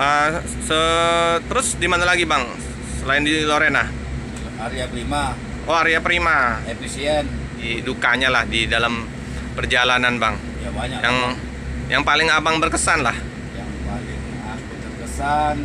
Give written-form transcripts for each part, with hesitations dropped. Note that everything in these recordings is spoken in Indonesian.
Terus di mana lagi bang? Selain di Lorena? Arya Prima, Oh, Arya Prima. efisien, Di dukanya lah di dalam perjalanan bang. ya banyak. Yang yang paling abang berkesan lah. Yang paling aku terkesan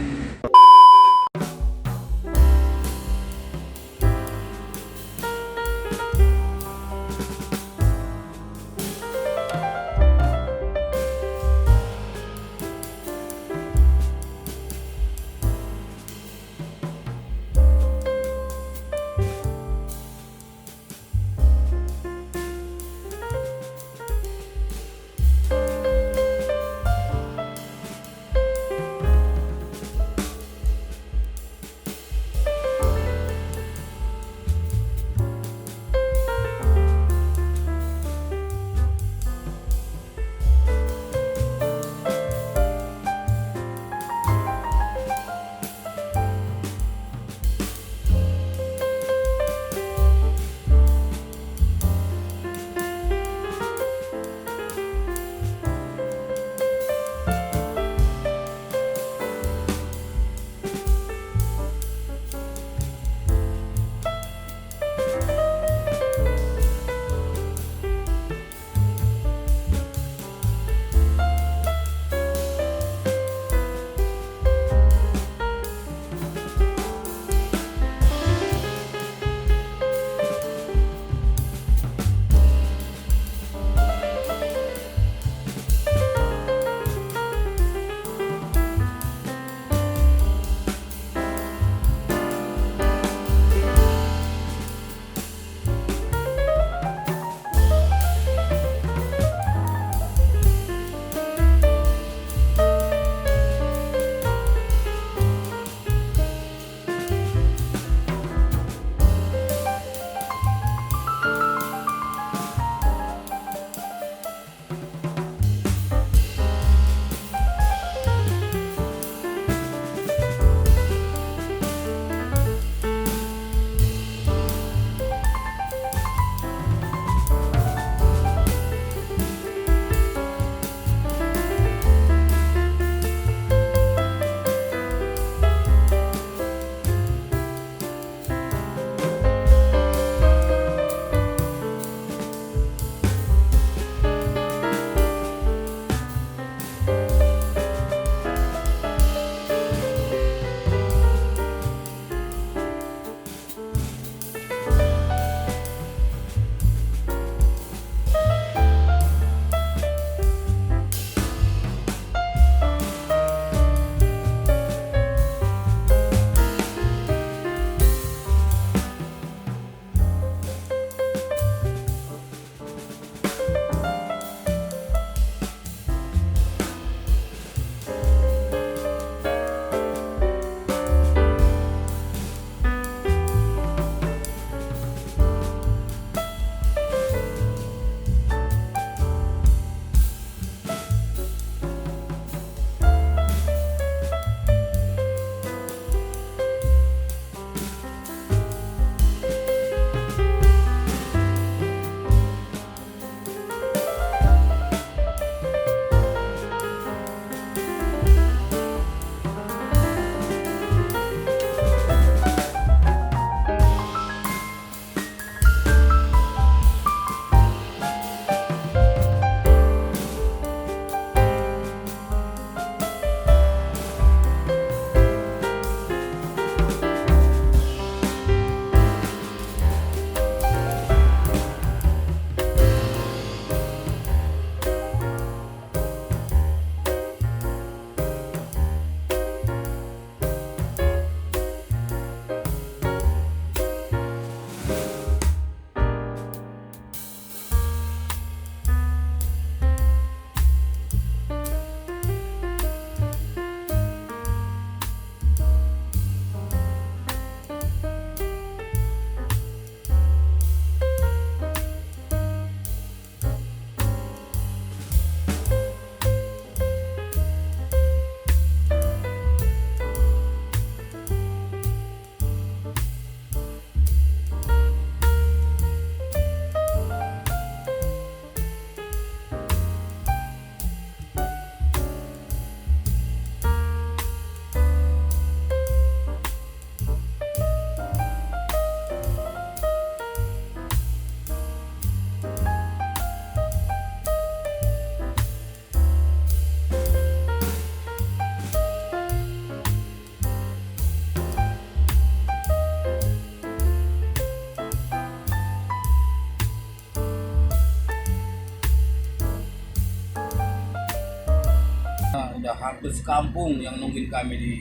udah hampir sekampung yang nungguin kami di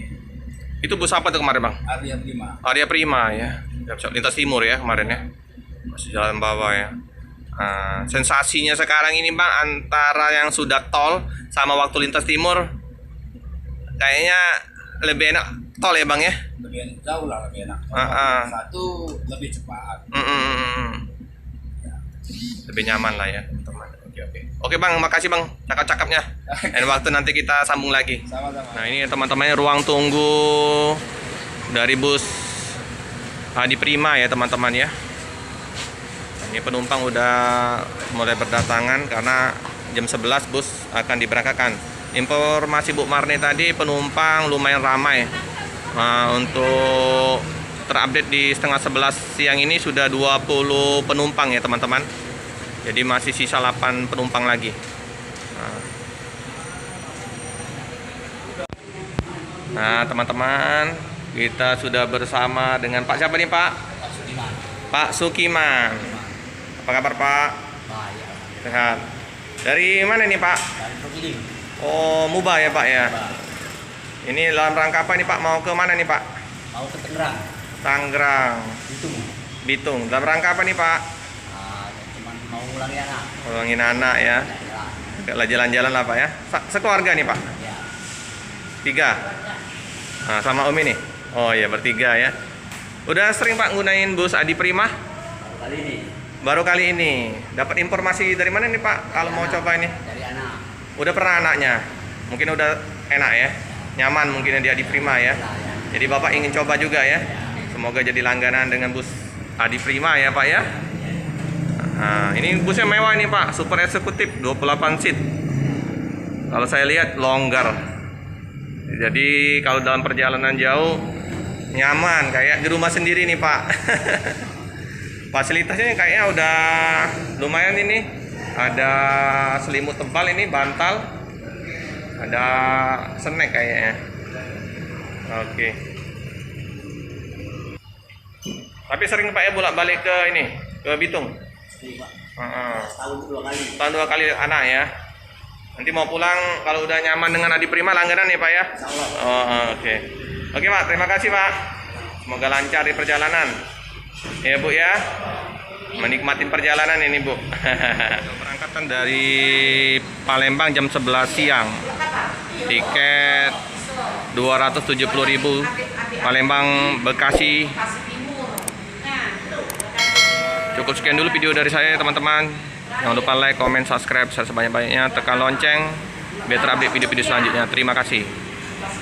Itu bus apa tuh kemarin bang? Arya Prima. Arya Prima ya. Lintas Timur ya kemarin ya. Masih jalan bawah ya. Sensasinya sekarang ini bang, antara yang sudah tol sama waktu lintas timur, kayaknya lebih enak tol ya bang ya. Lebih jauh lah, lebih enak. Satu lebih cepat. Lebih nyaman lah ya teman. Oke bang, makasih bang cakap-cakapnya. Dan waktu nanti kita sambung lagi. Sama-sama. Nah ini teman-teman ruang tunggu dari bus Adi Prima ya teman-teman ya. Ini penumpang udah mulai berdatangan karena jam 11 bus akan diberangkatkan. Informasi Bu Marni tadi penumpang lumayan ramai. Untuk terupdate di setengah 11 siang ini sudah 20 penumpang ya teman-teman. Jadi masih sisa 8 penumpang lagi. Nah teman-teman, kita sudah bersama dengan Pak siapa nih Pak? Pak Sukiman. Apa kabar Pak? Sehat. Dari mana nih Pak? Oh, Mubah ya Pak ya. Ini dalam rangka apa nih Pak? Mau ke mana nih Pak? Mau ke Tangerang. Tangerang. Bitung. Dalam rangka apa nih Pak? Cuman mau ngulangin anak. Ulangin anak ya. Agaklah jalan-jalan lah Pak ya. Sekeluarga nih Pak? Ya. 3. Nah, sama Om ini? Oh iya bertiga ya. Udah sering Pak gunain bus Adi Prima? Kali ini Baru kali ini. Dapat informasi dari mana nih Pak? Kalau mau coba ini? dari anak. Udah pernah anaknya? Mungkin udah enak ya? Nyaman mungkin di Adi Prima ya? Jadi Bapak ingin coba juga ya? Semoga jadi langganan dengan bus Adi Prima ya Pak ya? Nah, ini busnya mewah ini Pak, super eksekutif 28 seat. Kalau saya lihat longgar. Jadi kalau dalam perjalanan jauh nyaman kayak di rumah sendiri nih Pak. Fasilitasnya kayaknya udah lumayan ini. Ada selimut tebal ini, bantal. Ada snack kayaknya. Oke. Tapi sering Pak ya bolak-balik ke ini, ke Bitung. Tahun 2 kali. Tahun 2 kali anak ya. Nanti mau pulang kalau udah nyaman dengan Adi Prima langganan ya Pak ya. Oke. Oke Pak, terima kasih Pak. Semoga lancar di perjalanan. Ya Bu ya. Menikmati perjalanan ini Bu. Berangkatan dari Palembang jam 11 siang. Tiket 270.000. Palembang Bekasi. Cukup sekian dulu video dari saya teman-teman. Jangan lupa like, comment, subscribe, share sebanyak-banyaknya, tekan lonceng biar terupdate video-video selanjutnya. Terima kasih.